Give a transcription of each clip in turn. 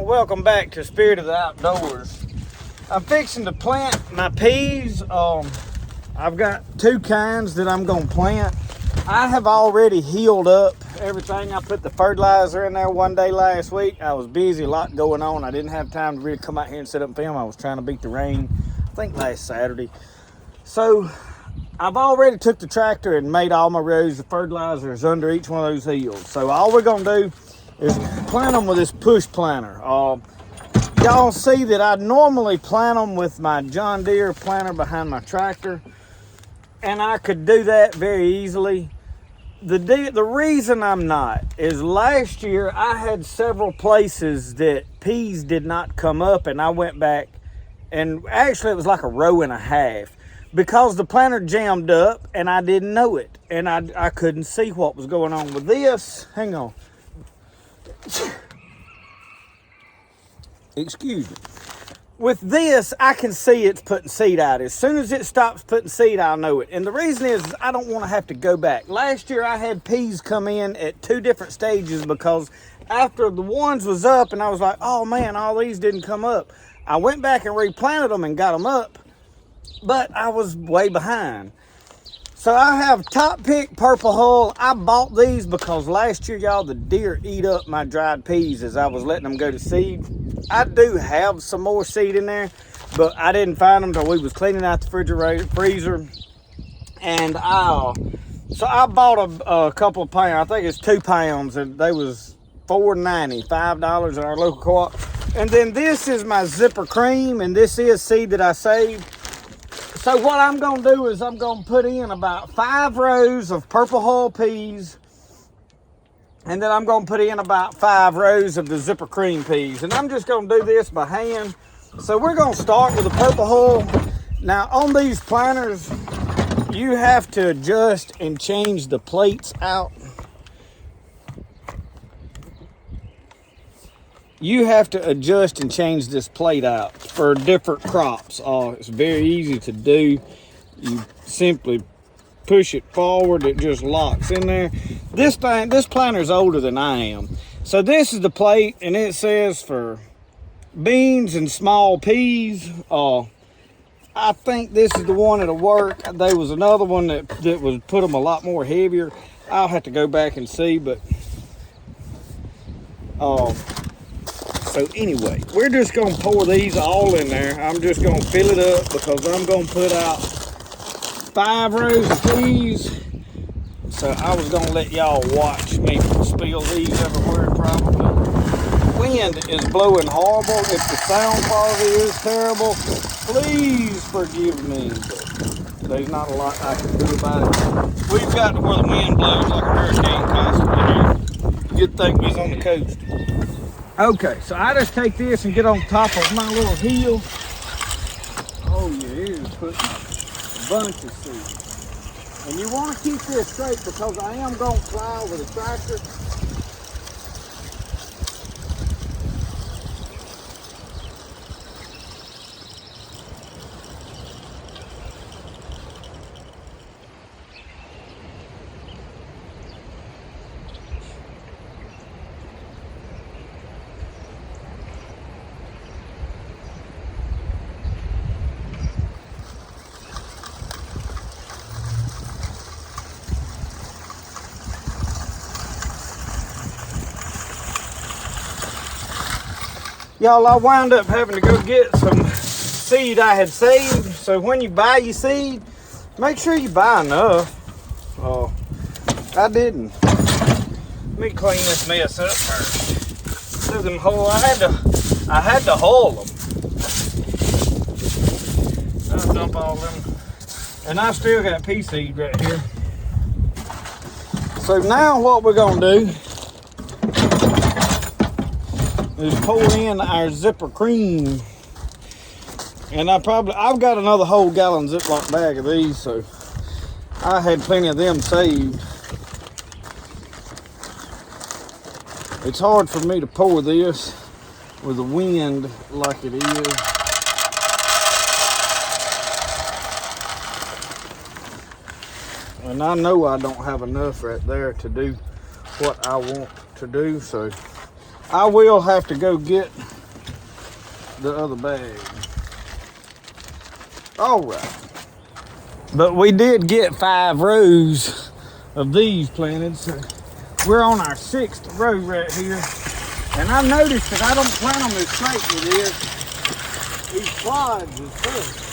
welcome back to Spirit of the Outdoors. I'm fixing to plant my peas. I've got two kinds that I'm going to plant. I have already healed up everything. I put the fertilizer in there one day last week. I was busy, a lot going on. I didn't have time to really come out here and sit up and film. I was trying to beat the rain, I think last Saturday. So I've already took the tractor and made all my rows. The fertilizer is under each one of those hills. So all we're going to do is plant them with this push planter. Y'all see that I normally plant them with my John Deere planter behind my tractor, and I could do that very easily. The reason I'm not is last year I had several places that peas did not come up, and I went back, and actually it was like a row and a half because the planter jammed up and I didn't know it, and I couldn't see what was going on with this. Hang on. Excuse me. With this, I can see it's putting seed out. As soon as it stops putting seed, I'll know it. And the reason is I don't want to have to go back. Last year, I had peas come in at two different stages because after the ones was up and I was like, oh man, all these didn't come up. I went back and replanted them and got them up, but I was way behind. So I have top pick purple hull. I bought these because last year, y'all, the deer eat up my dried peas as I was letting them go to seed. I do have some more seed in there, but I didn't find them until we was cleaning out the freezer. And so I bought a couple of pounds. I think it's 2 pounds, and they was $4.90, $5 at our local co-op. And then this is my zipper cream, and this is seed that I saved. So what I'm going to do is I'm going to put in about 5 rows of purple hull peas, and then I'm going to put in about 5 rows of the zipper cream peas. And I'm just going to do this by hand. So we're going to start with the purple hull. Now on these planters, you have to adjust and change the plates out. You have to adjust and change this plate out for different crops. It's very easy to do. You simply push it forward, it just locks in there. This planter is older than I am. So this is the plate, and it says for beans and small peas. I think this is the one that'll work. There was another one that was put them a lot more heavier. I'll have to go back and see, but so anyway, we're just going to pour these all in there. I'm just going to fill it up because I'm going to put out 5 rows of peas. So I was going to let y'all watch me spill these everywhere probably. Wind is blowing horrible. If the sound quality is terrible, please forgive me. But there's not a lot I can do about it. We've got to where the wind blows like a hurricane constantly here. You'd think we was on the coast. Okay, so I just take this and get on top of my little hill. Oh yeah, it is putting a bunch of seed. And you want to keep this straight because I am going to plow with a tractor. Y'all, I wound up having to go get some seed I had saved. So when you buy your seed, make sure you buy enough. I didn't. Let me clean this mess up first. So them whole, I had to haul them. I'll dump all them. And I still got pea seed right here. So now what we're gonna do is pour in our zipper cream. And I've got another whole gallon Ziploc bag of these, so I had plenty of them saved. It's hard for me to pour this with the wind like it is. And I know I don't have enough right there to do what I want to do, so I will have to go get the other bag. All right. But we did get 5 rows of these planted. So we're on our 6th row right here. And I noticed that I don't plant them as straight with this. These clods is tough.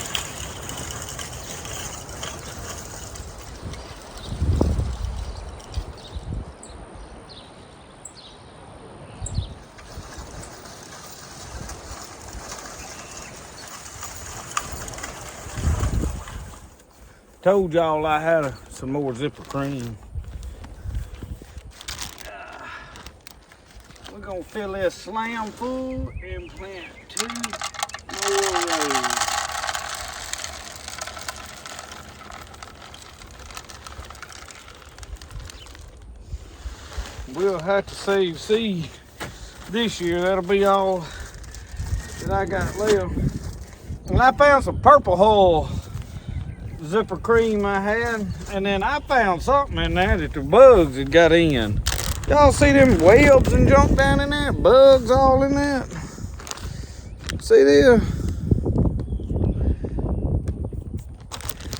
Told y'all I had some more zipper cream. We're gonna fill this slam full and plant 2 more rows. We'll have to save seed this year. That'll be all that I got left. And I found some purple hull zipper cream I had, and then I found something in there that the bugs had got in. Y'all see them webs and junk down in there? Bugs all in that. See there?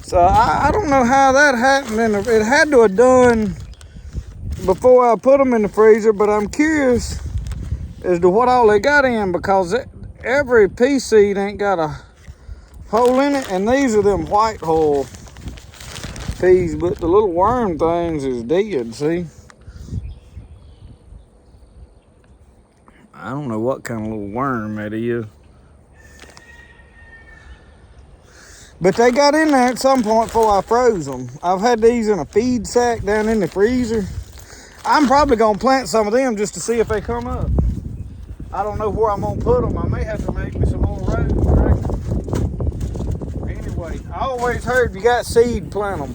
So I don't know how that happened, and it had to have done before I put them in the freezer, but I'm curious as to what all they got in, because every pea seed ain't got a hole in it, and these are them white hull peas, but the little worm things is dead, see? I don't know what kind of little worm that is. But they got in there at some point before I froze them. I've had these in a feed sack down in the freezer. I'm probably gonna plant some of them just to see if they come up. I don't know where I'm gonna put them. I may have to make me some more rows, right? Anyway, I always heard if you got seed, plant them.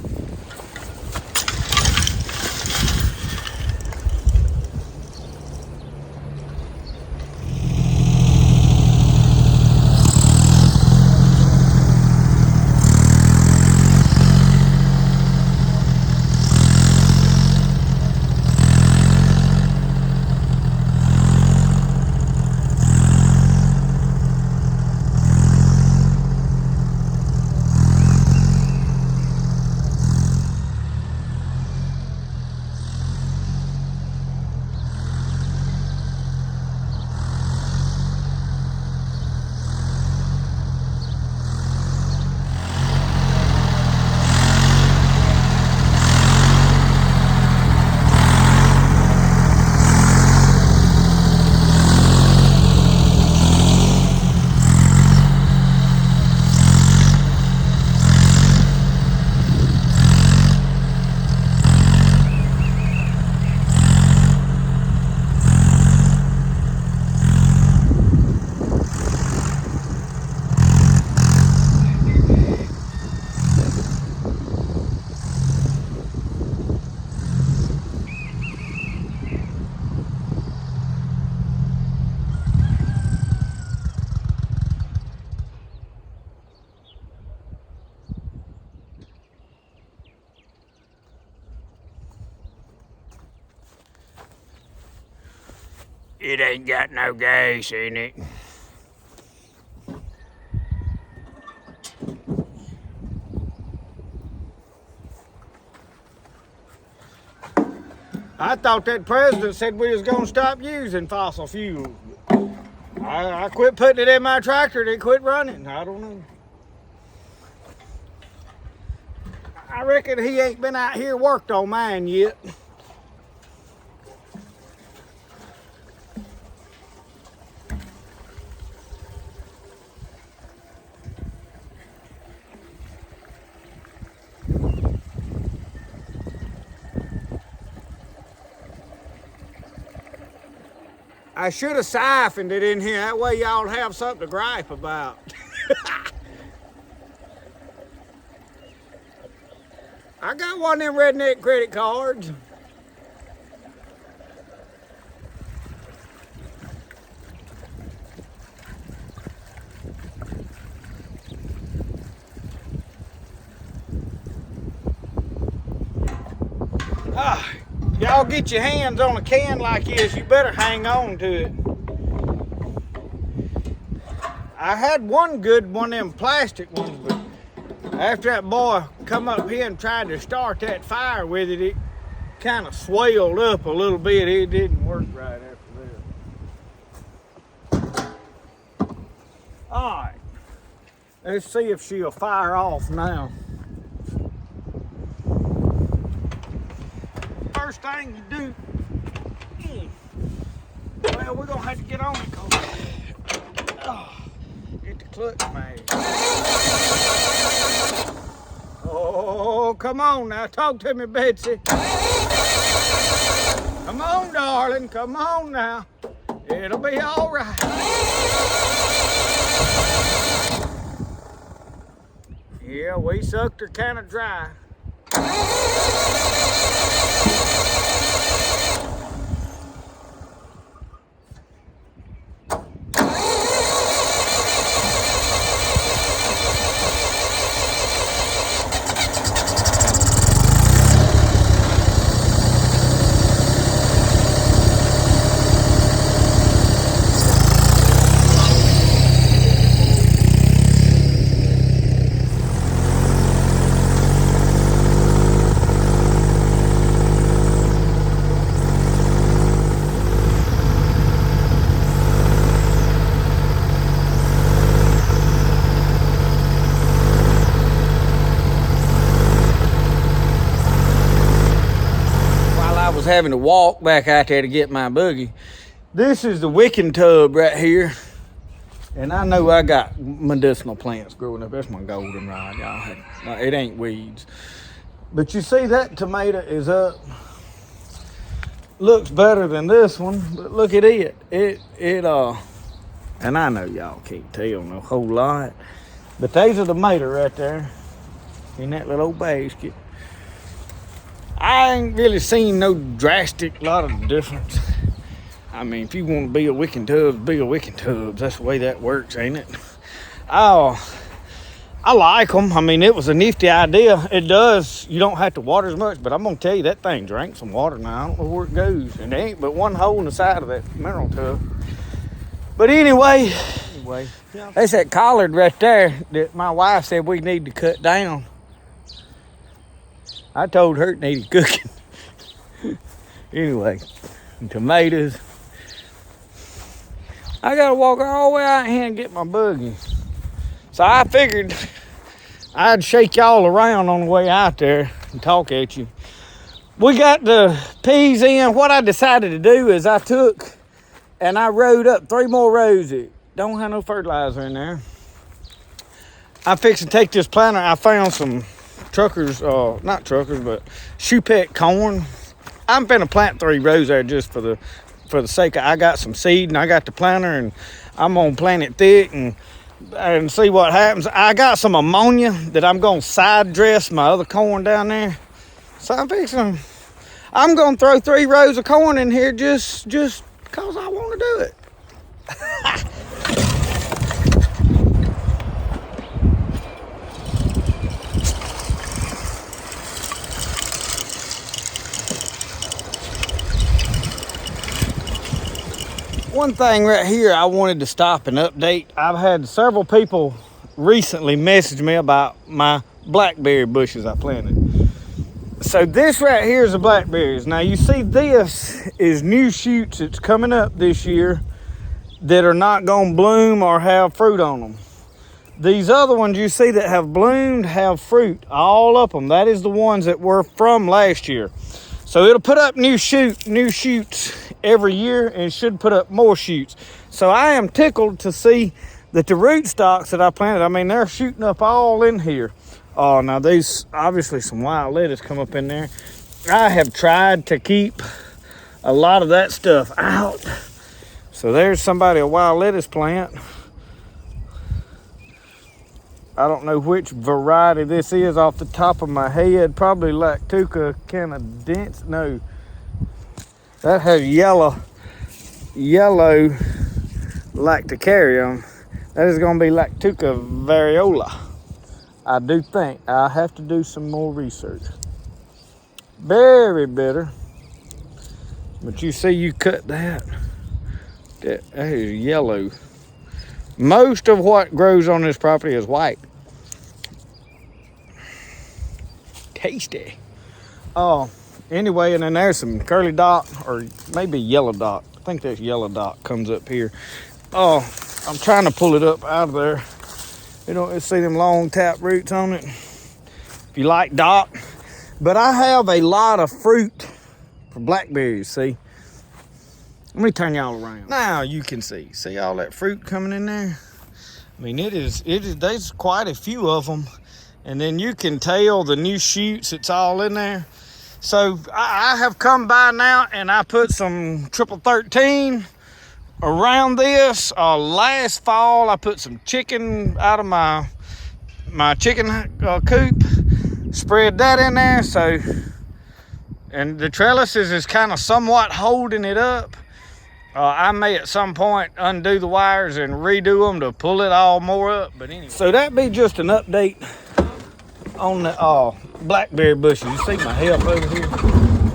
It ain't got no gas in it. I thought that president said we was gonna stop using fossil fuels. I quit putting it in my tractor and it quit running. I don't know. I reckon he ain't been out here worked on mine yet. I should have siphoned it in here. That way y'all have something to gripe about. I got one of them redneck credit cards. Y'all get your hands on a can like this, you better hang on to it. I had one good one, them plastic ones, but after that boy come up here and tried to start that fire with it, it kind of swelled up a little bit. It didn't work right after that. All right, let's see if she'll fire off now. First thing you do, well, we're gonna have to get on it, get the clutch made. Oh, come on now, talk to me, Betsy. Come on, darling, come on now. It'll be all right. Yeah, we sucked her kind of dry. Having to walk back out there to get my buggy. This is the wicking tub right here, and I know I got medicinal plants growing up. That's my goldenrod, y'all. No, it ain't weeds, but you see that tomato is up. Looks better than this one, but look at it. And I know y'all can't tell no whole lot, but there's a tomato right there in that little old basket. I ain't really seen no drastic lot of difference. I mean, if you want to be a wicking tub, be a wicking tub. That's the way that works, ain't it? I like them. I mean, it was a nifty idea. It does. You don't have to water as much, but I'm going to tell you, that thing drank some water now. I don't know where it goes. And there ain't but one hole in the side of that mineral tub. But anyway, that's that collard right there that my wife said we need to cut down. I told her it needed cooking. Anyway, tomatoes. I gotta walk all the way out here and get my buggy. So I figured I'd shake y'all around on the way out there and talk at you. We got the peas in. What I decided to do is I took and I rode up 3 more rows. It don't have no fertilizer in there. I fixed to take this planter. I found some not truckers, but shoe pet corn. I'm finna plant 3 rows there just for the sake of, I got some seed and I got the planter and I'm gonna plant it thick and see what happens. I got some ammonia that I'm gonna side dress my other corn down there. So I'm gonna throw 3 rows of corn in here just because I want to do it. One thing right here I wanted to stop and update. I've had several people recently message me about my blackberry bushes I planted. So this right here is the blackberries. Now you see this is new shoots that's coming up this year that are not gonna bloom or have fruit on them. These other ones you see that have bloomed have fruit all up them. That is the ones that were from last year. So it'll put up new shoots every year and should put up more shoots. So I am tickled to see that the root stocks that I planted, I mean, they're shooting up all in here. Oh, now these, obviously some wild lettuce come up in there. I have tried to keep a lot of that stuff out. So there's a wild lettuce plant. I don't know which variety this is off the top of my head. Probably Lactuca kind of dense. No, that has yellow Lacticarium. That is going to be Lactuca variola. I do think I have to do some more research. Very bitter. But you see, you cut that. That is yellow. Most of what grows on this property is white. Tasty. Oh, anyway, and then there's some curly dot, or maybe yellow dot. I think there's yellow dot comes up here. Oh, I'm trying to pull it up out of there. You don't see them long tap roots on it. If you like dot. But I have a lot of fruit for blackberries, see? Let me turn y'all around. Now you can see all that fruit coming in there? I mean, there's quite a few of them. And then you can tell the new shoots, it's all in there. So I have come by now and I put some triple 13 around this. Last fall, I put some chicken out of my chicken coop, spread that in there. So, and the trellises is kind of somewhat holding it up. I may at some point undo the wires and redo them to pull it all more up. But anyway, so that be just an update on the blackberry bushes. You see my help over here?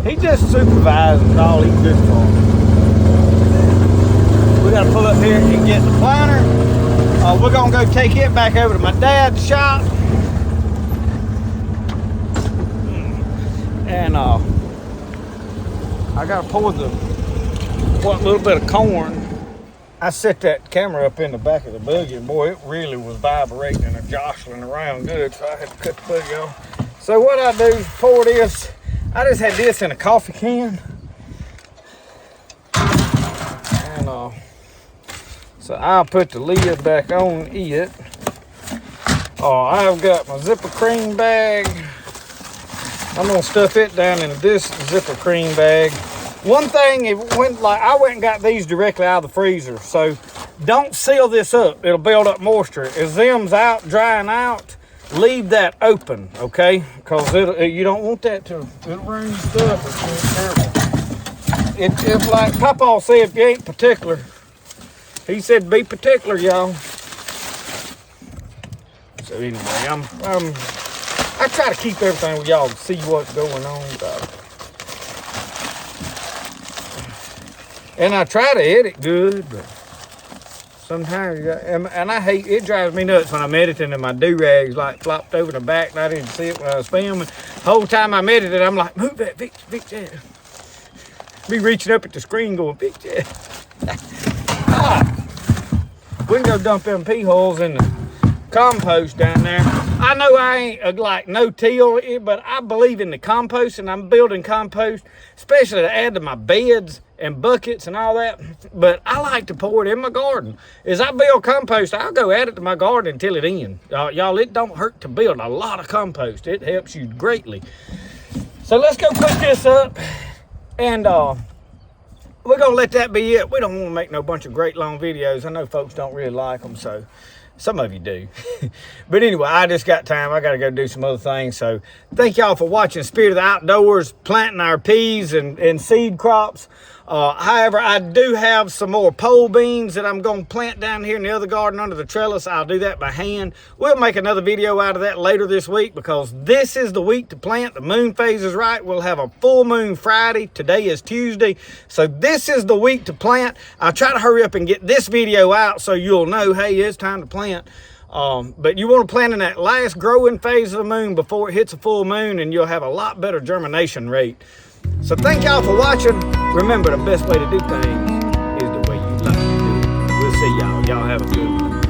He just supervises all he's good for. We gotta pull up here and get the planter. We're gonna go take it back over to my dad's shop. And I gotta pour what little bit of corn. I set that camera up in the back of the buggy, and boy, it really was vibrating and jostling around good, so I had to cut the buggy off. So what I do is pour this. I just had this in a coffee can. And so I'll put the lid back on it. I've got my zipper cream bag. I'm gonna stuff it down in this zipper cream bag. One thing, I went and got these directly out of the freezer, so don't seal this up. It'll build up moisture. As them's out, drying out, leave that open, okay? Because you don't want that to, it'll ruin your stuff. It's terrible. If like Papa said, if you ain't particular, he said be particular, y'all. So anyway, I try to keep everything with y'all to see what's going on. And I try to edit good, but sometimes and I hate, it drives me nuts when I'm editing and my do-rags like flopped over the back and I didn't see it when I was filming. The whole time I'm editing, I'm like, move that, fix that. Be reaching up at the screen going, fix that. We can go dump them pea holes in the compost down there. I know I ain't like no-till, but I believe in the compost, and I'm building compost, especially to add to my beds and buckets and all that. But I like to pour it in my garden. As I build compost, I'll go add it to my garden until it ends. Y'all, it don't hurt to build a lot of compost. It helps you greatly. So let's go put this up, and we're gonna let that be it. We don't want to make no bunch of great long videos. I know folks don't really like them, so some of you do. But anyway, I just got time. I got to go do some other things. So thank y'all for watching Spirit of the Outdoors, planting our peas and seed crops. However, I do have some more pole beans that I'm going to plant down here in the other garden under the trellis. I'll do that by hand. We'll make another video out of that later this week because this is the week to plant. The moon phase is right. We'll have a full moon Friday. Today is Tuesday. So this is the week to plant. I'll try to hurry up and get this video out so you'll know, hey, it's time to plant. But you want to plant in that last growing phase of the moon before it hits a full moon, and you'll have a lot better germination rate. So thank y'all for watching. Remember, the best way to do things is the way you like to do it. We'll see y'all. Y'all have a good one.